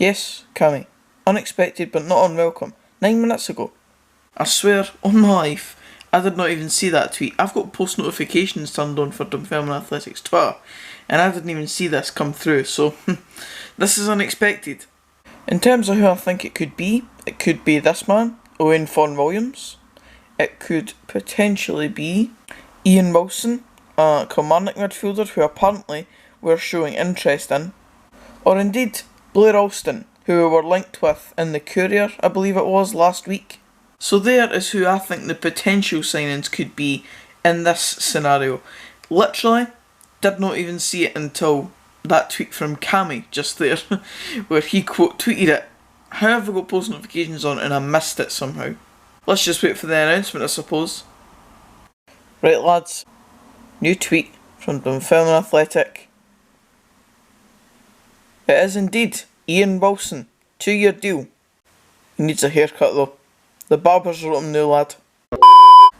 Yes, Cammy. Unexpected but not unwelcome. 9 minutes ago. I swear, on my life, I did not even see that tweet. I've got post notifications turned on for Dunfermline Athletics Twitter, and I didn't even see this come through, so this is unexpected. In terms of who I think it could be this man, Owen Vaughan Williams. It could potentially be Iain Wilson, a Kilmarnock midfielder who apparently we're showing interest in. Or indeed, Blair Alston, who we were linked with in the Courier, I believe it was, last week. So there is who I think the potential signings could be in this scenario. Literally, did not even see it until that tweet from Cammy just there, where he quote tweeted it. However, I got post notifications on and I missed it somehow. Let's just wait for the announcement, I suppose. Right lads, new tweet from Dunfermline Athletic. It is indeed Iain Wilson, 2-year deal. He needs a haircut though. The barbers are open now, lad.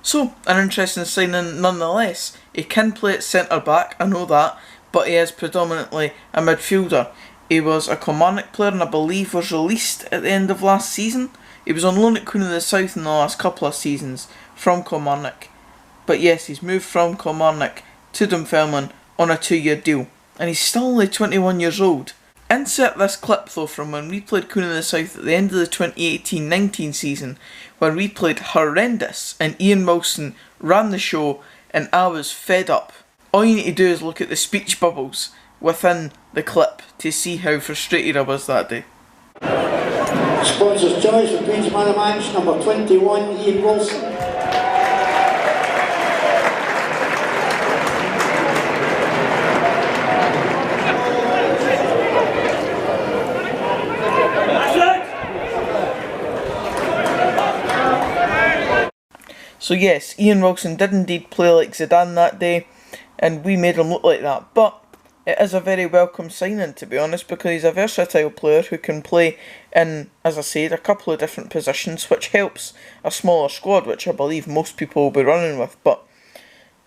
So, an interesting signing nonetheless. He can play at centre back, I know that, but he is predominantly a midfielder. He was a Kilmarnock player and I believe was released at the end of last season. He was on loan at Queen of the South in the last couple of seasons from Kilmarnock. But yes, he's moved from Kilmarnock to Dunfermline on a 2-year deal. And he's still only 21 years old. Insert this clip though from when we played Queen of the South at the end of the 2018-19 season, when we played horrendous and Iain Wilson ran the show and I was fed up. All you need to do is look at the speech bubbles within the clip to see how frustrated I was that day. Sponsor's choice of Queen's Man of Match, number 21, Iain Wilson. So yes, Iain Wilson did indeed play like Zidane that day, and we made him look like that, but it is a very welcome signing, to be honest, because he's a versatile player who can play in, as I said, a couple of different positions, which helps a smaller squad, which I believe most people will be running with. But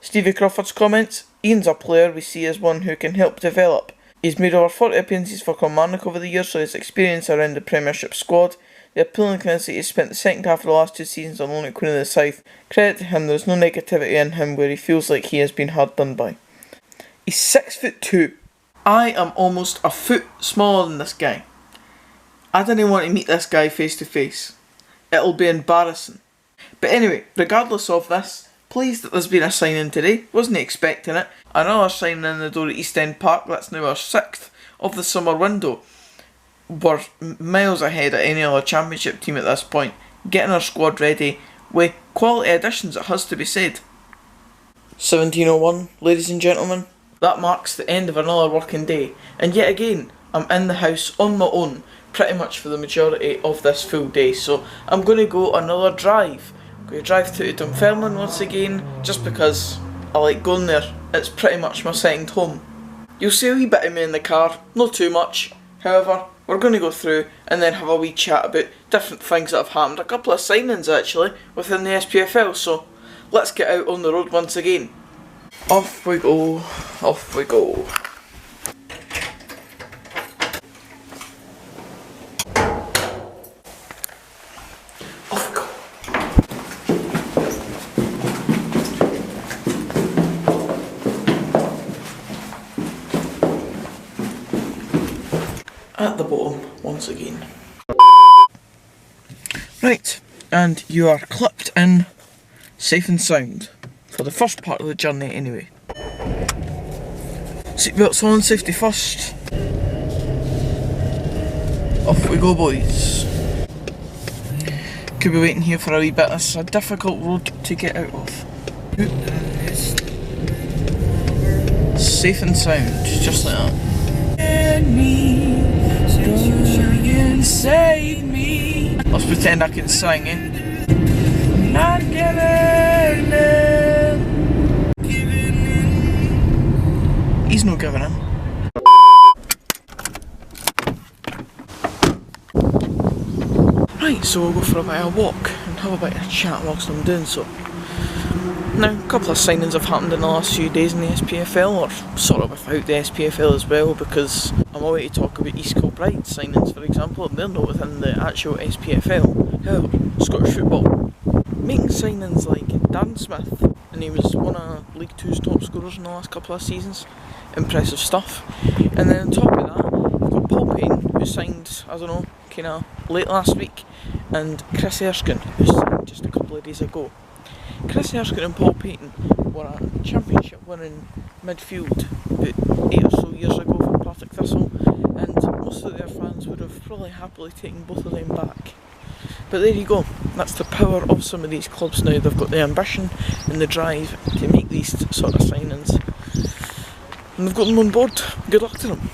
Stevie Crawford's comments, Iain's a player we see as one who can help develop. He's made over 40 appearances for Kilmarnock over the years, so his experience around the Premiership squad. The appealing thing is that he's spent the second half of the last 2 seasons on loan at Queen of the South. Credit to him, there's no negativity in him where he feels like he has been hard done by. He's 6'2". I am almost a foot smaller than this guy. I didn't want to meet this guy face to face. It'll be embarrassing. But anyway, regardless of this, pleased that there's been a signing today. Wasn't expecting it. Another signing in the door at East End Park. That's now our 6th of the summer window. We're miles ahead of any other championship team at this point. Getting our squad ready with quality additions, it has to be said. 17:01, ladies and gentlemen. That marks the end of another working day. And yet again, I'm in the house on my own pretty much for the majority of this full day. So I'm going to go another drive. I'm going to drive through to Dunfermline once again, just because I like going there. It's pretty much my second home. You'll see a wee bit of me in the car, not too much. However, we're going to go through and then have a wee chat about different things that have happened. A couple of signings actually within the Spfl, so let's get out on the road once again. Off we go, off we go. Off we go. At the bottom once again. Right, and you are clipped in safe and sound. For the first part of the journey anyway. Seatbelts on, safety first. Off we go, boys. Could be waiting here for a wee bit. This is a difficult road to get out of. Safe and sound, just like that. Save me. Let's pretend I can sing, eh? Not giving in. He's not giving in. Right, so we'll go for a bit of a walk and have a bit of a chat whilst I'm doing so. Now, a couple of signings have happened in the last few days in the SPFL, or sort of without the SPFL as well, because I'm away to talk about East Kilbride signings, for example, and they're not within the actual SPFL. However, Scottish football making signings like Dan Smith, and he was one of League Two's top scorers in the last couple of seasons. Impressive stuff. And then on top of that, we've got Paul Payne, who signed, I don't know, kind of late last week, and Chris Erskine, who signed just a couple of days ago. Chris Erskine and Paul Payton were a championship winning midfield about 8 or so years ago for Partick Thistle, and most of their fans would have probably happily taken both of them back. But there you go, that's the power of some of these clubs now. They've got the ambition and the drive to make these sort of signings, and they've got them on board. Good luck to them.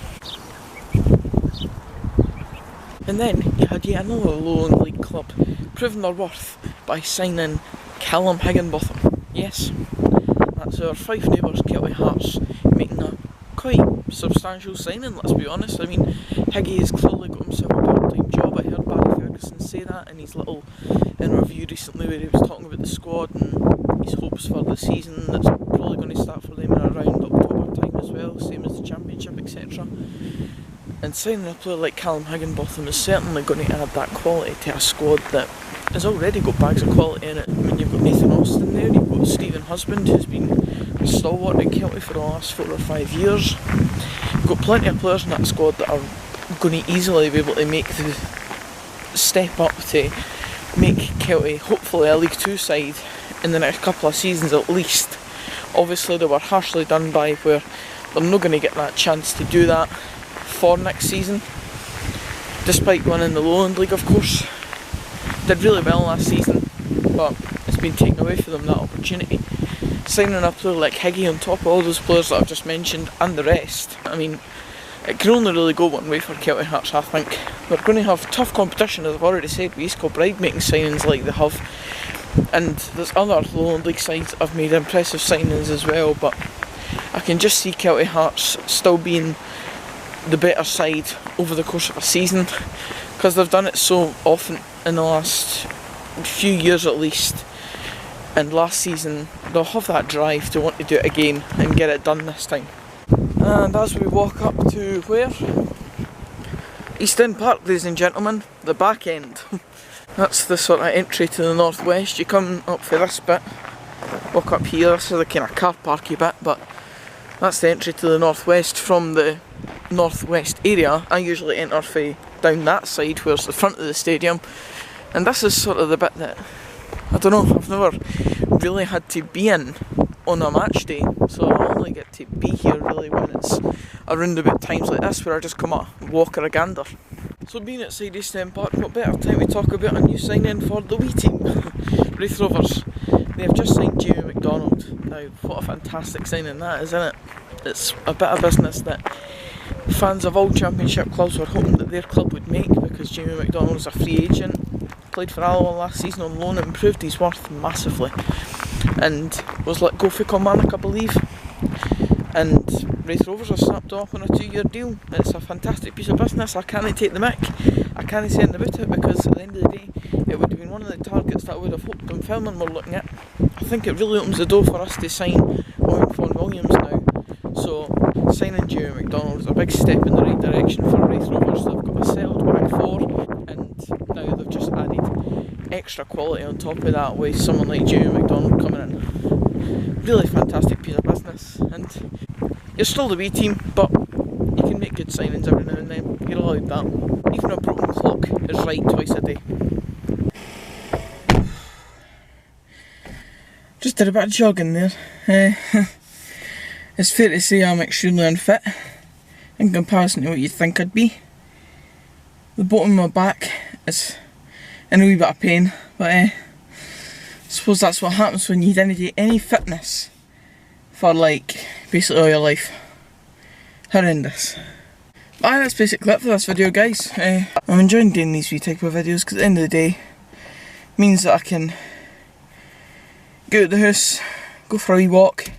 And then you had yet another Lowland League club proving their worth by signing Callum Higginbotham. Yes, that's our Fife neighbours, Kelty Hearts, making a quite substantial signing, let's be honest. I mean, Higgy has clearly got himself a part-time job. I heard Barry Ferguson say that in his little interview recently where he was talking about the squad and his hopes for the season. That's probably going to start for them in around October time as well, same as the championship, etc. And signing a player like Callum Higginbotham is certainly going to add that quality to a squad that has already got bags of quality in it. I mean, you've got Nathan Austin there, you've got Stephen Husband, who's been a stalwart at Kelty for the last 4 or 5 years. You've got plenty of players in that squad that are going to easily be able to make the step up to make Kelty hopefully a League 2 side in the next couple of seasons at least. Obviously they were harshly done by where they're not going to get that chance to do that for next season, despite winning the Lowland League, of course. Did really well last season, but it's been taken away from them, that opportunity. Signing a player like Higgy on top of all those players that I've just mentioned and the rest, I mean, it can only really go one way for Kelty Hearts, I think. We're going to have tough competition, as I've already said, with East Kilbride making signings like they have, and there's other Lowland League sides that have made impressive signings as well, but I can just see Kelty Hearts still being the better side over the course of a season, because they've done it so often in the last few years at least, and last season they'll have that drive to want to do it again and get it done this time. And as we walk up to where? East End Park, ladies and gentlemen, the back end. That's the sort of entry to the northwest. You come up for this bit, walk up here, this is the kind of car parky bit, but that's the entry to the northwest from the northwest area. I usually enter down that side where's the front of the stadium, and this is sort of the bit that, I don't know, I've never really had to be in on a match day, so I only get to be here really when it's around about times like this where I just come up, walk or a gander. So being outside East End Park, what better time to talk about a new signing for the wee team? Raith Rovers. They have just signed Jamie MacDonald. Now, what a fantastic signing that is, isn't it? It's a bit of business that fans of all championship clubs were hoping that their club would make, because Jamie MacDonald is a free agent, played for Alloa last season on loan and improved his worth massively, and was let go for Kilmarnock, I believe, and Raith Rovers are snapped off on a 2-year deal. It's a fantastic piece of business. I can't take the mick, I can't say anything about it, because at the end of the day it would have been one of the targets that I would have hoped Dunfermline were looking at. I think it really opens the door for us to sign Owen Vaughan Williams now. So signing Jamie MacDonald is a big step in the right direction for Raith Rovers. They've got a settled back four, and now they've just added extra quality on top of that with someone like Jamie MacDonald coming in. Really fantastic piece of business, and you're still the wee team, but you can make good signings every now and then. You're allowed that. Even a broken clock is right twice a day. Just did a bit of jogging there. It's fair to say I'm extremely unfit in comparison to what you'd think I'd be. The bottom of my back is in a wee bit of pain, but I suppose that's what happens when you didn't do any fitness for like basically all your life. Horrendous. But that's basically it for this video, guys. I'm enjoying doing these wee type of videos, because at the end of the day it means that I can go out the house, go for a wee walk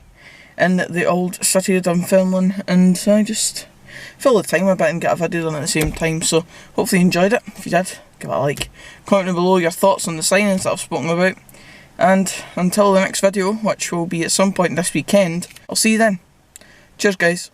in the old city of Dunfermline, and I just fill the time a bit and get a video done at the same time. So hopefully you enjoyed it. If you did, give it a like. Comment down below your thoughts on the signings that I've spoken about, And until the next video, which will be at some point this weekend, I'll see you then. Cheers guys.